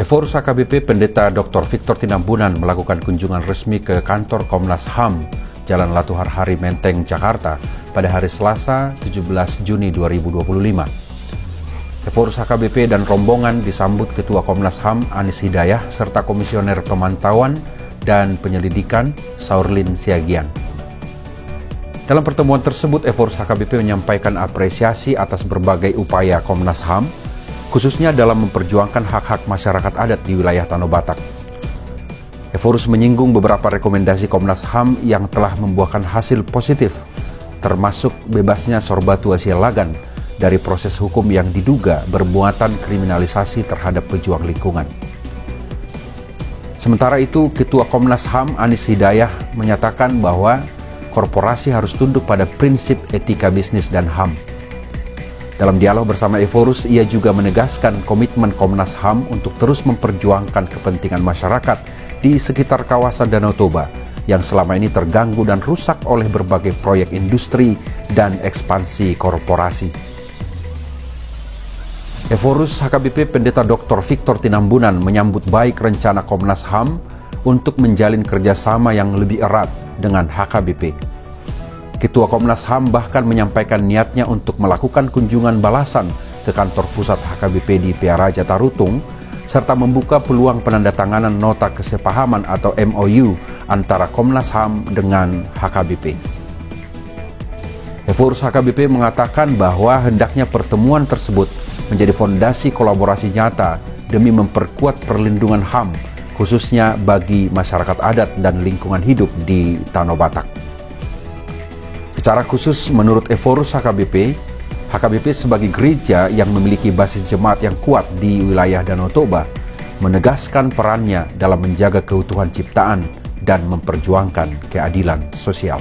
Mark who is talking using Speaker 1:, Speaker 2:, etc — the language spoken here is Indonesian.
Speaker 1: Eforus HKBP Pendeta Dr. Victor Tinambunan melakukan kunjungan resmi ke kantor Komnas HAM, Jalan Latuhar Hari Menteng, Jakarta pada hari Selasa 17 Juni 2025. Eforus HKBP dan rombongan disambut Ketua Komnas HAM Anis Hidayah serta Komisioner Pemantauan dan Penyelidikan Saurlin Siagian. Dalam pertemuan tersebut, Eforus HKBP menyampaikan apresiasi atas berbagai upaya Komnas HAM, khususnya dalam memperjuangkan hak-hak masyarakat adat di wilayah Tanah Batak. Eforus menyinggung beberapa rekomendasi Komnas HAM yang telah membuahkan hasil positif, termasuk bebasnya Sorbatu Asia Lagan dari proses hukum yang diduga bermuatan kriminalisasi terhadap pejuang lingkungan. Sementara itu, Ketua Komnas HAM Anis Hidayah menyatakan bahwa korporasi harus tunduk pada prinsip etika bisnis dan HAM. Dalam dialog bersama Eforus, ia juga menegaskan komitmen Komnas HAM untuk terus memperjuangkan kepentingan masyarakat di sekitar kawasan Danau Toba yang selama ini terganggu dan rusak oleh berbagai proyek industri dan ekspansi korporasi. Eforus HKBP Pendeta Dr. Victor Tinambunan menyambut baik rencana Komnas HAM untuk menjalin kerjasama yang lebih erat dengan HKBP. Ketua Komnas HAM bahkan menyampaikan niatnya untuk melakukan kunjungan balasan ke kantor pusat HKBP di Piaraja Tarutung, serta membuka peluang penandatanganan nota kesepahaman atau MOU antara Komnas HAM dengan HKBP. Eforus HKBP mengatakan bahwa hendaknya pertemuan tersebut menjadi fondasi kolaborasi nyata demi memperkuat perlindungan HAM, khususnya bagi masyarakat adat dan lingkungan hidup di Tanah Batak. Secara khusus, menurut Eforus HKBP sebagai gereja yang memiliki basis jemaat yang kuat di wilayah Danau Toba, menegaskan perannya dalam menjaga keutuhan ciptaan dan memperjuangkan keadilan sosial.